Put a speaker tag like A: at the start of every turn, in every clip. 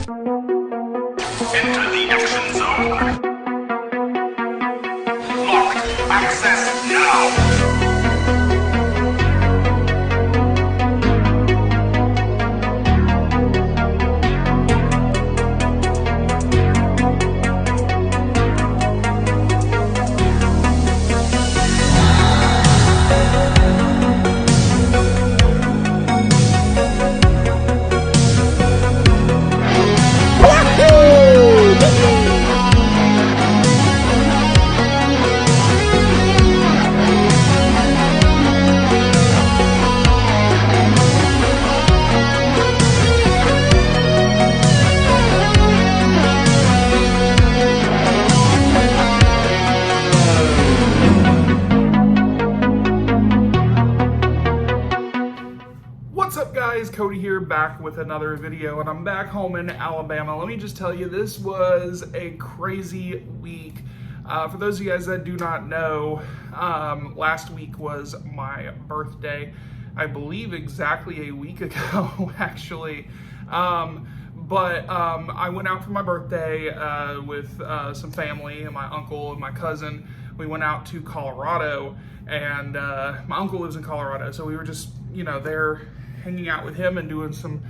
A: Enter the action zone. Lock access now.
B: What's up guys, Cody here, back with another video, and I'm back home in Alabama. Let me just tell you, this was a crazy week. For those of you guys that do not know, last week was my birthday. I believe exactly a week ago, actually. But I went out for my birthday with some family and my uncle and my cousin. We went out to Colorado, and my uncle lives in Colorado, so we were just, there hanging out with him and doing some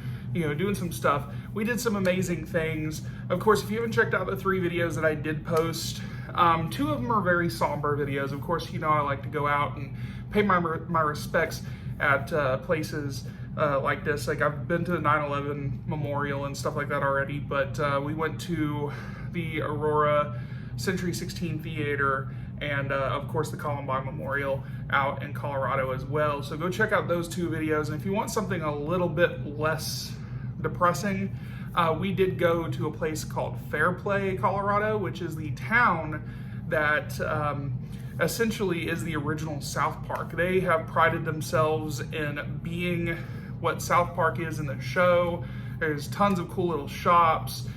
B: stuff. We did some amazing things. Of course, if you haven't checked out the 3 videos that I did post, 2 of them are very somber videos. Of course, I like to go out and pay my respects at places like this. Like, I've been to the 9/11 memorial and stuff like that already, but we went to the Aurora Century 16 Theater and of course the Columbine Memorial out in Colorado as well. So go check out those 2 videos. And if you want something a little bit less depressing, we did go to a place called Fairplay, Colorado, which is the town that essentially is the original South Park. They have prided themselves in being what South Park is in the show. There's tons of cool little shops,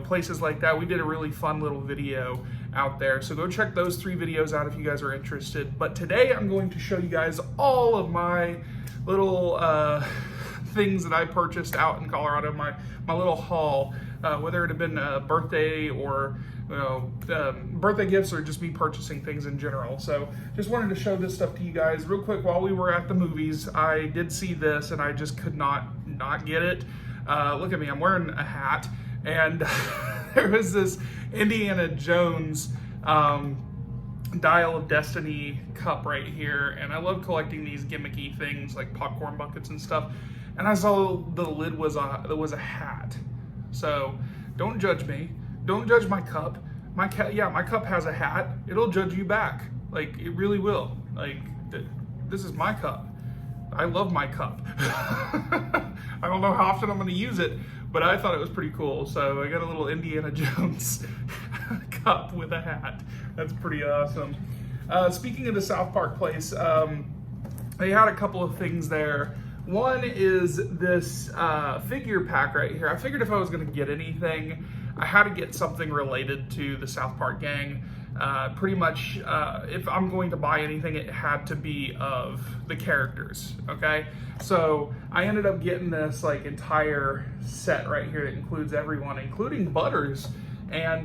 B: places like that. We did a really fun little video out there. So go check those 3 videos out if you guys are interested. But today I'm going to show you guys all of my little things that I purchased out in Colorado, my little haul, whether it had been a birthday or birthday gifts or just me purchasing things in general. So just wanted to show this stuff to you guys real quick. While we were at the movies, I did see this and I just could not get it. Look at me, I'm wearing a hat, and there was this Indiana Jones Dial of Destiny cup right here, and I love collecting these gimmicky things like popcorn buckets and stuff. And I saw the lid was a hat. So don't judge me. Don't judge my cup. My cup has a hat. It'll judge you back. Like, it really will. Like, this is my cup. I love my cup. I don't know how often I'm going to use it, but I thought it was pretty cool. So I got a little Indiana Jones cup with a hat. That's pretty awesome. Speaking of the South Park place, they had a couple of things there. One is this figure pack right here. I figured if I was going to get anything, I had to get something related to the South Park gang. Pretty much, if I'm going to buy anything, it had to be of the characters, okay? So I ended up getting this entire set right here that includes everyone, including Butters, and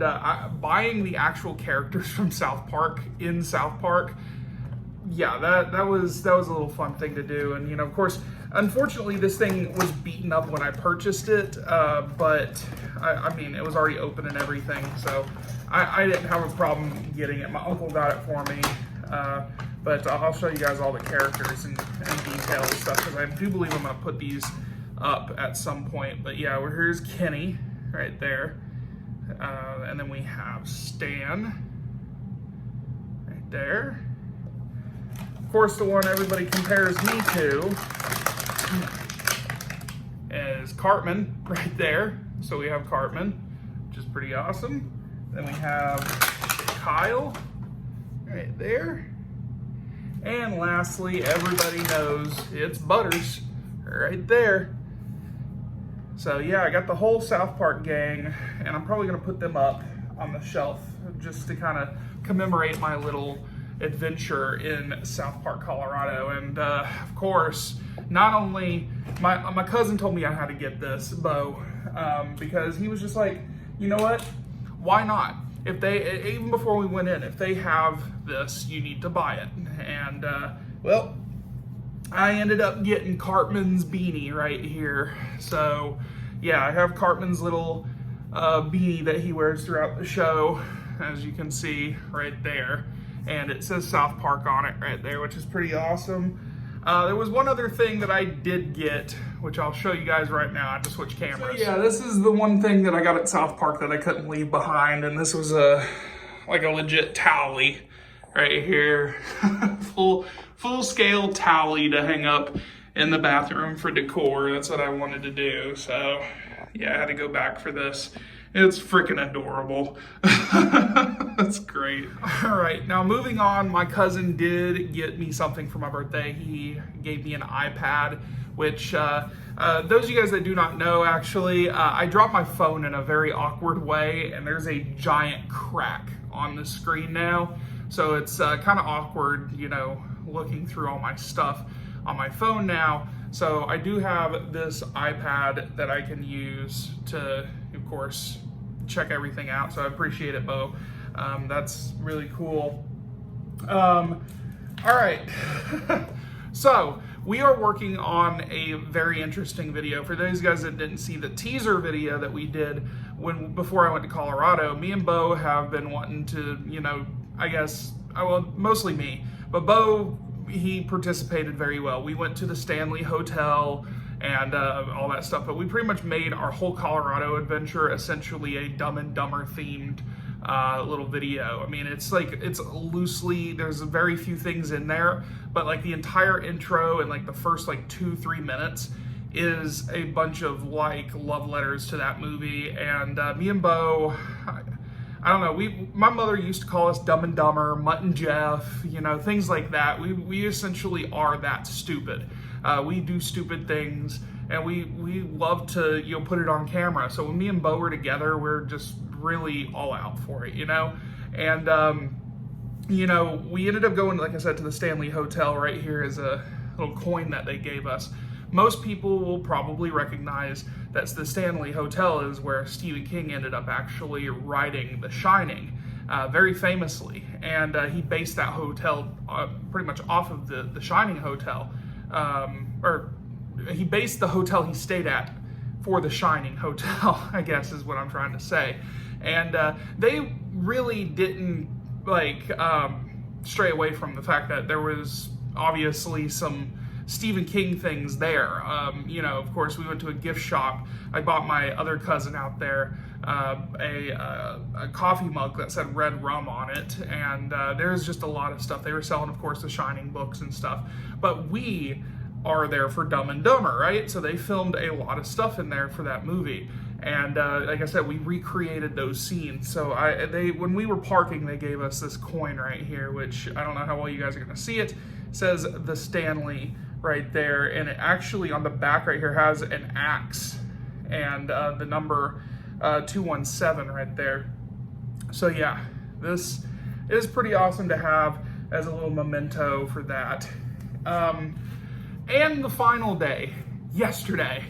B: buying the actual characters from South Park in South Park. Yeah, that was a little fun thing to do. And of course, unfortunately, this thing was beaten up when I purchased it, but I mean, it was already open and everything, so I didn't have a problem getting it. My uncle got it for me, but I'll show you guys all the characters and details and stuff, because I do believe I'm going to put these up at some point. But yeah, here's Kenny right there, and then we have Stan right there. Of course, the one everybody compares me to is Cartman right there. So we have Cartman, which is pretty awesome. Then we have Kyle right there. And lastly, everybody knows it's Butters right there. So yeah, I got the whole South Park gang, and I'm probably gonna put them up on the shelf just to kind of commemorate my little adventure in South Park, Colorado. And of course, not only my cousin told me I had to get this bow, because he was just like, you know what? Why not? If they, even before we went in, if they have this, you need to buy it. And well, I ended up getting Cartman's beanie right here. So yeah, I have Cartman's little beanie that he wears throughout the show, as you can see right there. And it says South Park on it right there, which is pretty awesome. There was one other thing that I did get, which I'll show you guys right now. I had to switch cameras. So yeah, this is the one thing that I got at South Park that I couldn't leave behind, and this was like a legit towelly right here. full scale towelly to hang up in the bathroom for decor. That's what I wanted to do. So yeah, I had to go back for this. It's freaking adorable. That's great. All right, now moving on, my cousin did get me something for my birthday. He gave me an iPad, which those of you guys that do not know, actually, I dropped my phone in a very awkward way, and there's a giant crack on the screen now. So it's kind of awkward, you know, looking through all my stuff on my phone now. So I do have this iPad that I can use to, of course, check everything out. So I appreciate it, Bo. That's really cool. All right. So we are working on a very interesting video. For those guys that didn't see the teaser video that we did before I went to Colorado, me and Bo have been wanting to, you know, I guess, well, mostly me, but Bo, he participated very well. We went to the Stanley Hotel and all that stuff, but we pretty much made our whole Colorado adventure essentially a Dumb and Dumber themed little video. I mean, it's loosely, there's very few things in there, but like the entire intro and like the first like 2-3 minutes is a bunch of like love letters to that movie. And me and Bo, I don't know, my mother used to call us Dumb and Dumber, Mutt and Jeff, you know, things like that. We essentially are that stupid. We do stupid things, and we love to, you know, put it on camera. So when me and Bo were together, we're just really all out for it, you know? And, you know, we ended up going, like I said, to the Stanley Hotel. Right here is a little coin that they gave us. Most people will probably recognize that the Stanley Hotel is where Stephen King ended up actually writing The Shining, very famously. And he based that hotel pretty much off of the Shining Hotel. Or he based the hotel he stayed at for the Shining Hotel, I guess is what I'm trying to say. And they really didn't like stray away from the fact that there was obviously some Stephen King things there. You know, of course, we went to a gift shop. I bought my other cousin out there a coffee mug that said Red Rum on it, and there's just a lot of stuff. They were selling, of course, the Shining books and stuff. But we are there for Dumb and Dumber, right? So they filmed a lot of stuff in there for that movie. And like I said, we recreated those scenes. So when we were parking, they gave us this coin right here, which I don't know how well you guys are gonna see it. It says the Stanley right there, and it actually on the back right here has an axe and the number 217 right there. So yeah, this is pretty awesome to have as a little memento for that. And the final day, yesterday.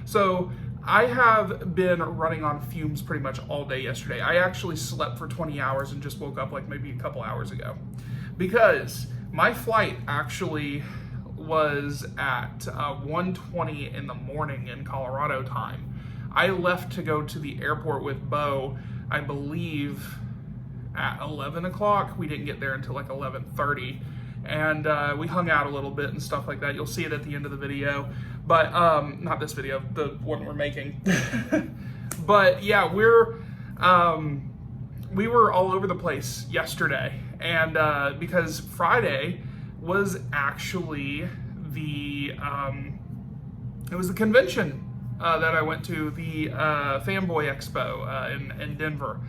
B: So I have been running on fumes pretty much all day yesterday. I actually slept for 20 hours and just woke up like maybe a couple hours ago, because my flight actually was at 1:20 in the morning in Colorado time. I left to go to the airport with Bo, I believe at 11 o'clock. We didn't get there until like 11:30. And we hung out a little bit and stuff like that. You'll see it at the end of the video, but not this video, the one we're making. But yeah, we were all over the place yesterday, and because Friday was actually the convention that I went to, the Fanboy Expo in Denver.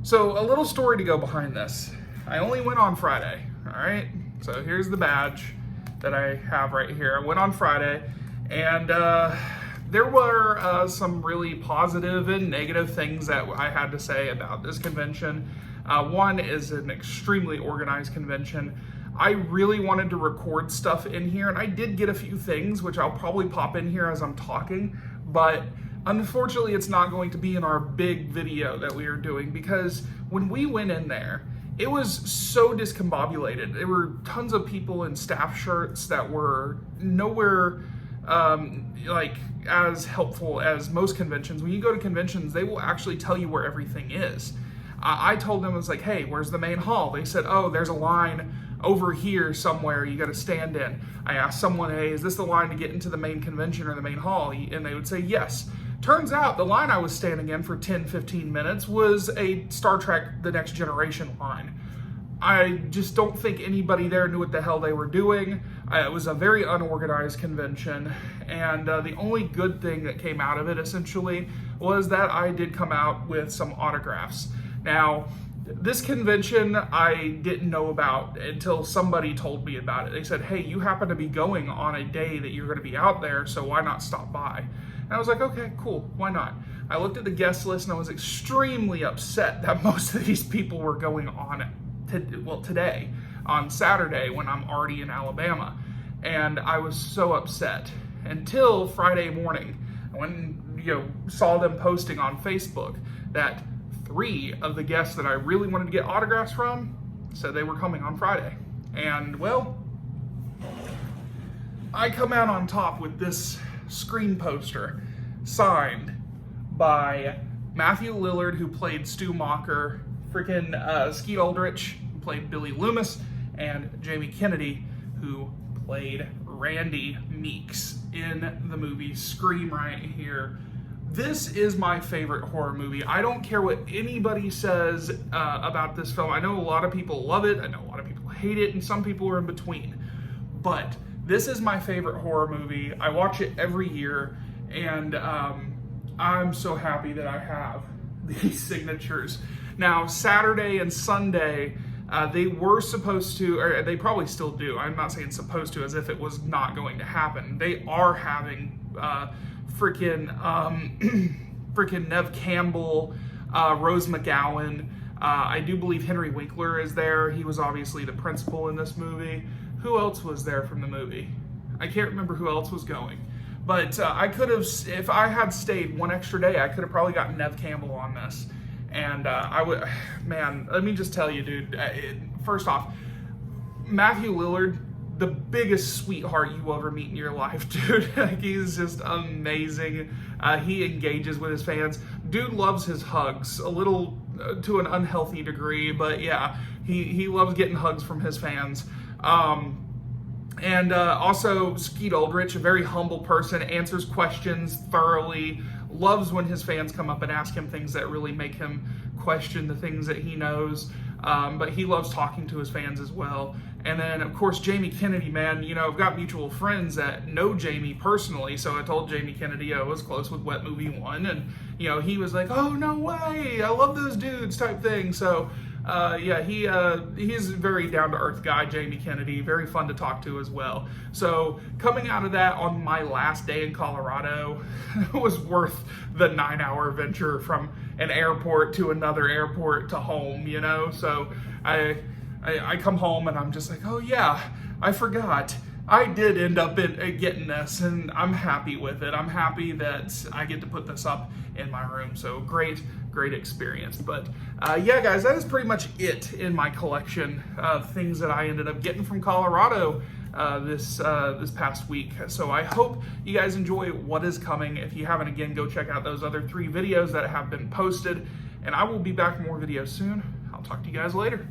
B: So a little story to go behind this. I only went on Friday, all right? So here's the badge that I have right here. I went on Friday, and there were some really positive and negative things that I had to say about this convention. One is an extremely organized convention. I really wanted to record stuff in here, and I did get a few things, which I'll probably pop in here as I'm talking, but unfortunately it's not going to be in our big video that we are doing, because when we went in there, it was so discombobulated. There were tons of people in staff shirts that were nowhere like as helpful as most conventions. When you go to conventions, they will actually tell you where everything is. I told them, I was like, hey, where's the main hall? They said, oh, there's a line over here somewhere you got to stand in. I asked someone, hey, is this the line to get into the main convention or the main hall? And they would say yes. Turns out the line I was standing in for 10-15 minutes was a Star Trek The Next Generation line. I just don't think anybody there knew what the hell they were doing. It was a very unorganized convention, and the only good thing that came out of it essentially was that I did come out with some autographs. Now, this convention I didn't know about until somebody told me about it. They said, hey, you happen to be going on a day that you're going to be out there, so why not stop by? And I was like, okay, cool, why not? I looked at the guest list and I was extremely upset that most of these people were going on today, on Saturday, when I'm already in Alabama. And I was so upset until Friday morning when, saw them posting on Facebook that 3 of the guests that I really wanted to get autographs from said they were coming on Friday. And well, I come out on top with this screen poster signed by Matthew Lillard, who played Stu Macher, freaking Skeet Ulrich, who played Billy Loomis, and Jamie Kennedy, who played Randy Meeks in the movie Scream right here. This is my favorite horror movie. I don't care what anybody says about this film. I know a lot of people love it, I know a lot of people hate it, and some people are in between. But this is my favorite horror movie. I watch it every year, and I'm so happy that I have these signatures. Now, Saturday and Sunday, they were supposed to, or they probably still do, I'm not saying supposed to as if it was not going to happen. They are having freaking Nev Campbell, Rose McGowan. I do believe Henry Winkler is there. He was obviously the principal in this movie. Who else was there from the movie? I can't remember who else was going. But I could have, if I had stayed one extra day, I could have probably gotten Nev Campbell on this. And I would, man, let me just tell you, dude, first off, Matthew Lillard, the biggest sweetheart you will ever meet in your life, dude. Like, he's just amazing. He engages with his fans. Dude loves his hugs, a little to an unhealthy degree, but yeah, he loves getting hugs from his fans. And also Skeet Ulrich, a very humble person, answers questions thoroughly, loves when his fans come up and ask him things that really make him question the things that he knows. But he loves talking to his fans as well. And then, of course, Jamie Kennedy, man, I've got mutual friends that know Jamie personally, so I told Jamie Kennedy I was close with Wet Movie 1, and, he was like, oh, no way, I love those dudes type thing. So, yeah, he's a very down-to-earth guy, Jamie Kennedy, very fun to talk to as well. So, coming out of that on my last day in Colorado was worth the 9-hour venture from an airport to another airport to home, So, I come home and I'm just like, oh yeah, I forgot. I did end up getting this, and I'm happy with it. I'm happy that I get to put this up in my room. So great experience. But yeah, guys, that is pretty much it in my collection of things that I ended up getting from Colorado this past week. So I hope you guys enjoy what is coming. If you haven't, again, go check out those other 3 videos that have been posted, and I will be back with more videos soon. I'll talk to you guys later.